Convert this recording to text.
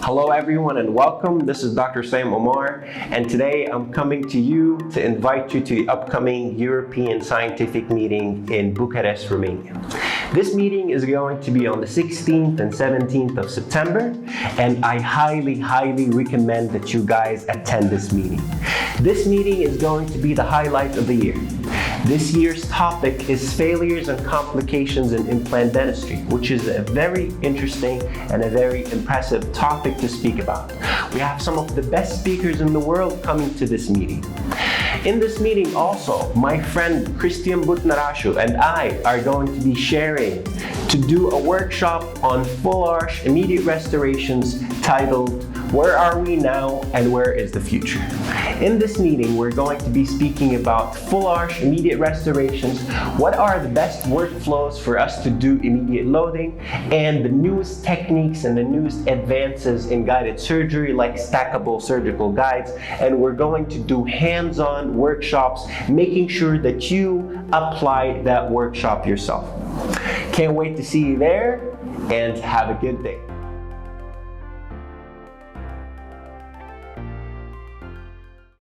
Hello everyone and welcome. This is Dr. Saim Omar, and today I'm coming to you to invite you to the upcoming European Scientific Meeting in Bucharest, Romania. This meeting is going to be on the 16th and 17th of September, and I highly recommend that you guys attend this meeting. This meeting is going to be the highlight of the year. This year's topic is failures and complications in implant dentistry, which is a very interesting and a very impressive topic to speak about. We have some of the best speakers in the world coming to this meeting. In this meeting also, my friend CRISTIAN BUTNÄRAFTU and I are going to be sharing to do a workshop on full arch immediate restorations titled "Where Are We Now and Where Is the Future?" In this meeting, we're going to be speaking about full arch immediate restorations, what are the best workflows for us to do immediate loading, and the newest techniques and the newest advances in guided surgery like stackable surgical guides. And we're going to do hands-on workshops, making sure that you apply that workshop yourself. Can't wait to see you there, and have a good day.